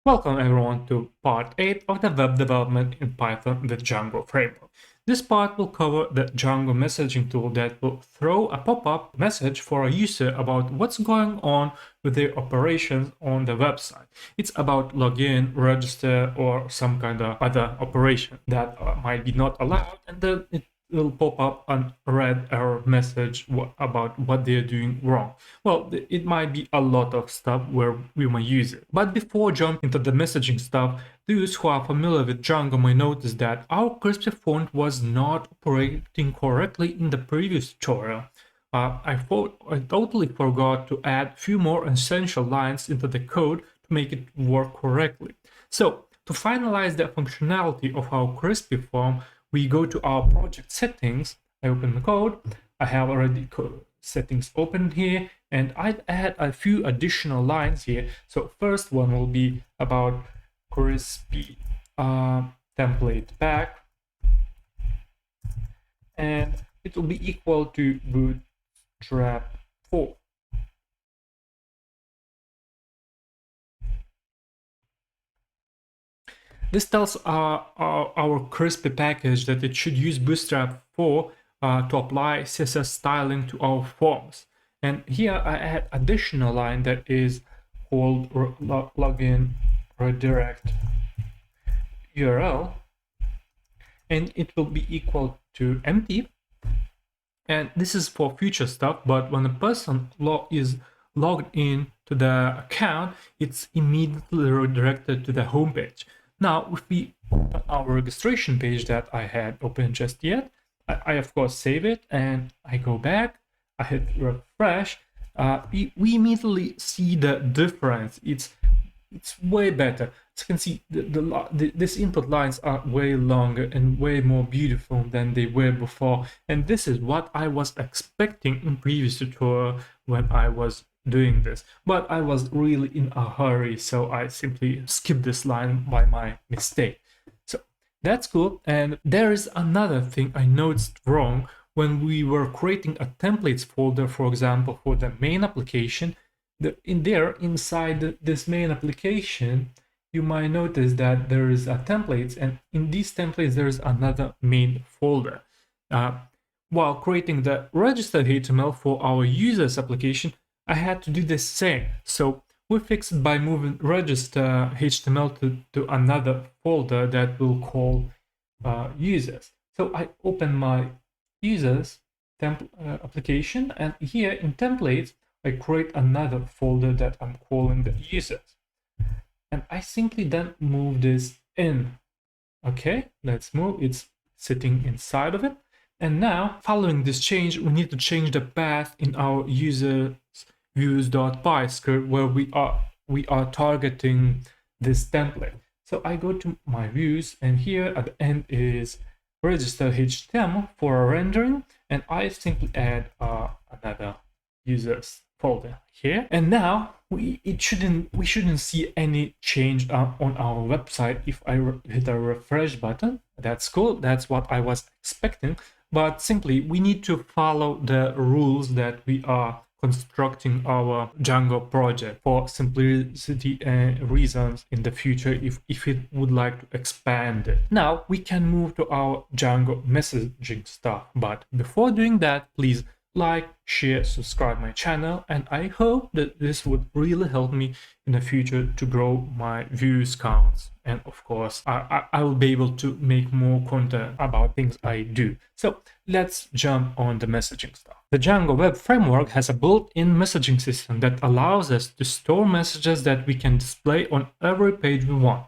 Welcome everyone to part 8 of the web development in Python with Django framework. This part will cover the Django messaging tool that will throw a pop-up message for a user about what's going on with their operations on the website. It's about login, register, or some kind of other operation that might be not allowed, and then it will pop up a red error message about what they're doing wrong. Well, it might be a lot of stuff where we might use it. But before jumping into the messaging stuff, those who are familiar with Django may notice that our crispy font was not operating correctly in the previous tutorial. I totally forgot to add a few more essential lines into the code to make it work correctly. So, to finalize the functionality of our crispy form, we go to our project settings. I open the code. I have already settings open here, and I'd add a few additional lines here. So first one will be about crispy template pack, and it will be equal to bootstrap 4. This tells our crispy package that it should use Bootstrap 4 to apply CSS styling to our forms. And here I add additional line that is called login redirect URL, and it will be equal to empty. And this is for future stuff, but when a person is logged in to the account, it's immediately redirected to the home page. Now, if we open our registration page that I had opened just yet, I of course save it and I go back, I hit refresh, we immediately see the difference. It's way better. As you can see, these input lines are way longer and way more beautiful than they were before. And this is what I was expecting in previous tutorial when I was doing this, but I was really in a hurry, so I simply skipped this line by my mistake. So that's cool. And there is another thing I noticed wrong when we were creating a templates folder, for example, for the main application. Inside this main application, you might notice that there is a templates, and in these templates there is another main folder. While creating the register HTML for our users application, I had to do the same. So we fixed it by moving register HTML to another folder that we'll call users. So I open my users application, and here in templates, I create another folder that I'm calling the users. And I simply then move this in. Okay, let's move. It's sitting inside of it. And now, following this change, we need to change the path in our users views.py script where we are targeting this template. So I go to my views, and here at the end is register HTML for rendering, and I simply add another users folder here. And now we shouldn't see any change on our website if I hit a refresh button. That's cool. That's what I was expecting. But simply we need to follow the rules that we are constructing our Django project for simplicity reasons in the future if it would like to expand it. Now we can move to our Django messaging stuff, but before doing that, please like, share, subscribe my channel, and I hope that this would really help me in the future to grow my views counts. And of course, I will be able to make more content about things I do. So let's jump on the messaging stuff. The Django web framework has a built-in messaging system that allows us to store messages that we can display on every page we want.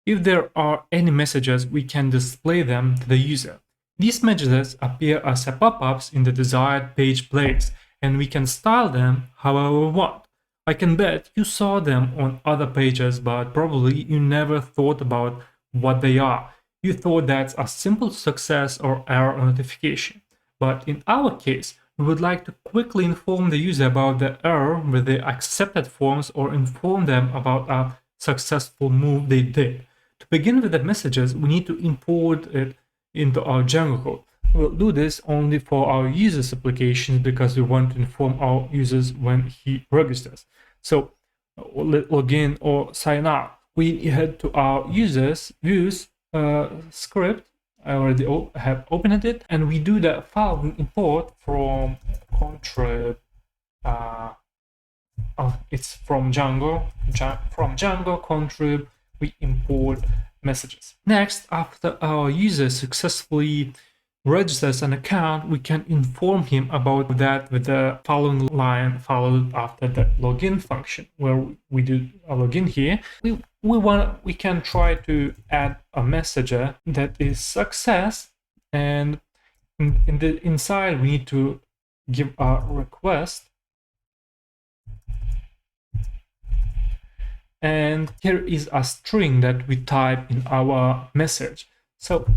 If there are any messages, we can display them to the user. These messages appear as pop-ups in the desired page place, and we can style them however we want. I can bet you saw them on other pages, but probably you never thought about what they are. You thought that's a simple success or error notification. But in our case, we would like to quickly inform the user about the error with the accepted forms or inform them about a successful move they did. To begin with the messages, we need to import it into our Django code. We'll do this only for our users applications because we want to inform our users when he registers. So login or sign out. we head to our users views script. I already have opened it, and we do the following import from contrib. It's from Django. From Django contrib, we import messages. Next, after our user successfully registers an account, we can inform him about that with the following line followed after the login function, where we do a login here. We can try to add a messenger that is success, and in the inside we need to give a request. And here is a string that we type in our message. So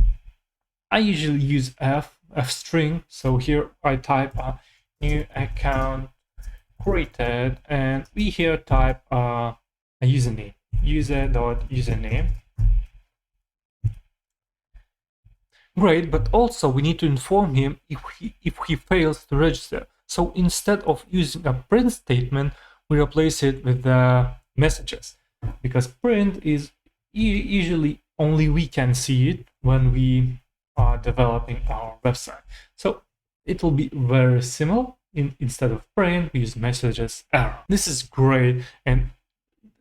I usually use f string. So here I type a new account created, and we here type a username, user.username. Great, but also we need to inform him if he fails to register. So instead of using a print statement, we replace it with the messages, because print is usually only we can see it when we are developing our website. So it will be very similar. Instead of print, we use messages error. This is great, and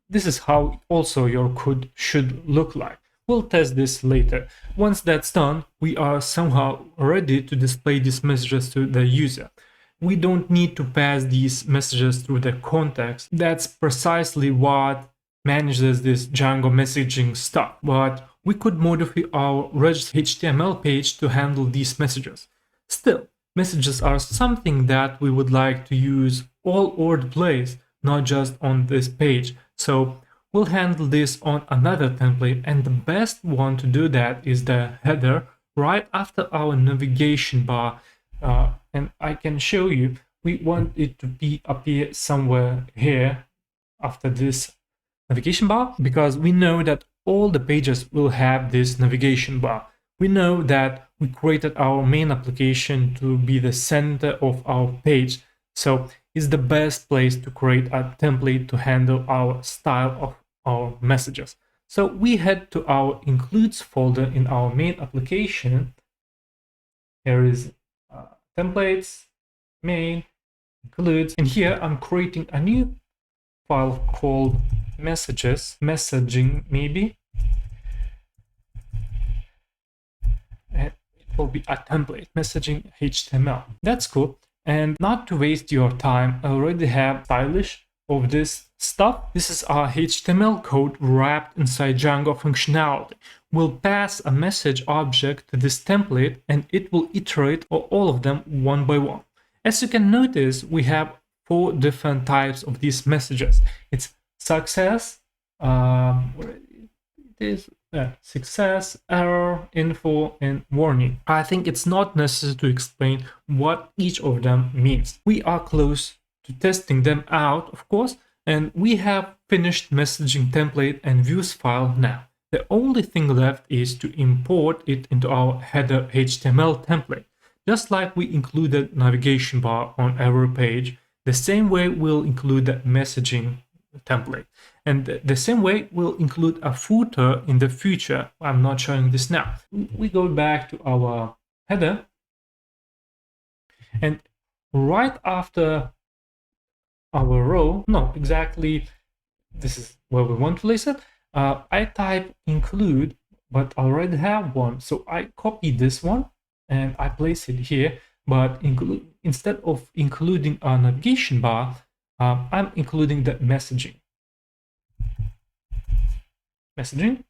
this is how also your code should look like. We'll test this later. Once that's done, we are somehow ready to display these messages to the user. We don't need to pass these messages through the context. That's precisely what manages this Django messaging stuff. But we could modify our registered HTML page to handle these messages. Still, messages are something that we would like to use all over the place, not just on this page. So we'll handle this on another template, and the best one to do that is the header right after our navigation bar. And I can show you, we want it to appear somewhere here after this navigation bar, because we know that all the pages will have this navigation bar. We know that we created our main application to be the center of our page, so it's the best place to create a template to handle our style of our messages. So we head to our includes folder in our main application. Here is templates, main, includes, and here I'm creating a new file called messaging maybe, and it will be a template, messaging HTML. That's cool. And not to waste your time, I already have stylish of this stuff. This is our HTML code wrapped inside Django functionality. We'll pass a message object to this template, and it will iterate all of them one by one. As you can notice, we have 4 different types of these messages. It's success, success, error, info, and warning. I think it's not necessary to explain what each of them means. We are close to testing them out, of course, and we have finished messaging template and views file now. The only thing left is to import it into our header HTML template. Just like we included navigation bar on every page, the same way we'll include the messaging template. And the same way we'll include a footer in the future. I'm not showing this now. We go back to our header, and right after our row, no, exactly, this is where we want to place it. I type include, but I already have one, so I copy this one and I place it here. But instead of including a navigation bar, I'm including the messaging.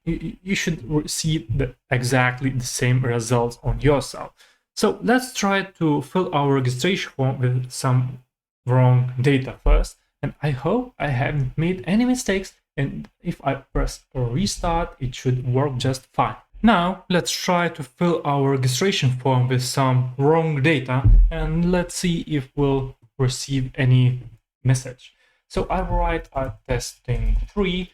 You should receive exactly the same results on yourself. So let's try to fill our registration form with some wrong data first, and I hope I haven't made any mistakes, and if I press restart, it should work just fine. Now let's try to fill our registration form with some wrong data, and let's see if we'll receive any message. So I write a testing3,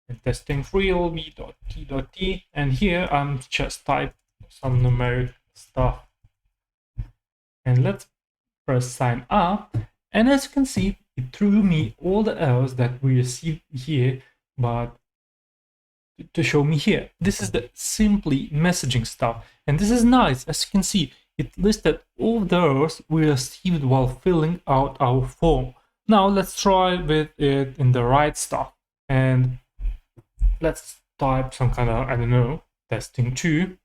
and testing3 will be .t.t, and here I'm just type some numeric stuff, and let's press sign up. And as you can see, it threw me all the errors that we received here, but to show me here. This is the simply messaging stuff, and this is nice. As you can see, it listed all the errors we received while filling out our form. Now let's try with it in the right stuff, and let's type some kind of, I don't know, testing2,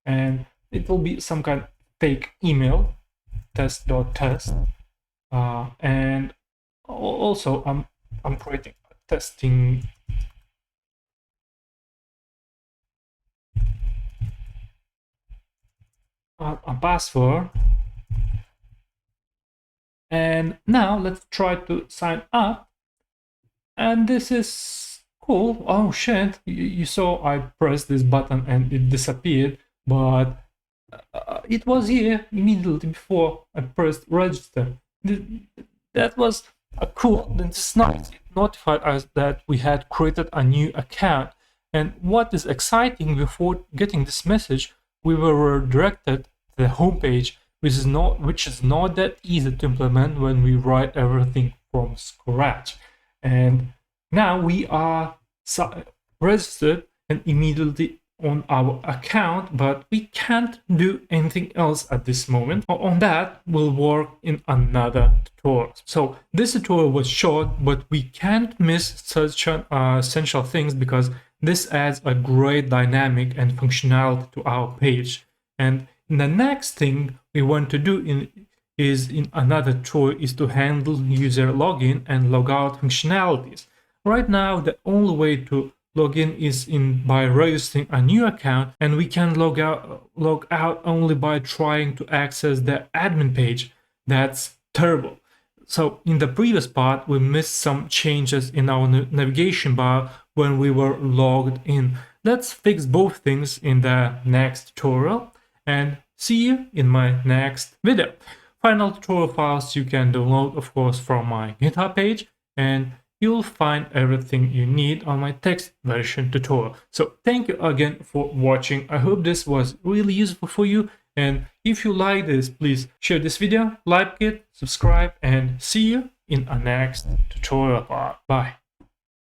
and it will be some kind of fake email, test.test, and also I'm creating a testing a password. And now let's try to sign up, and this is cool. Oh shit, you saw I pressed this button and it disappeared, but it was here immediately before I pressed register. That was cool. It's nice. It notified us that we had created a new account. And what is exciting, before getting this message, we were redirected to the homepage, which is not that easy to implement when we write everything from scratch. And now we are registered and immediately on our account, but we can't do anything else at this moment. On that, we'll work in another tutorial. So this tutorial was short, but we can't miss such essential things, because this adds a great dynamic and functionality to our page. And the next thing we want to do in another tutorial is to handle user login and logout functionalities. Right now, the only way to log in is by registering a new account, and we can log out only by trying to access the admin page. That's terrible. So in the previous part, we missed some changes in our navigation bar when we were logged in. Let's fix both things in the next tutorial, and see you in my next video. Final tutorial files you can download, of course, from my GitHub page, and you'll find everything you need on my text version tutorial. So thank you again for watching. I hope this was really useful for you, and if you like this, please share this video, like it, subscribe, and see you in our next tutorial part. Bye.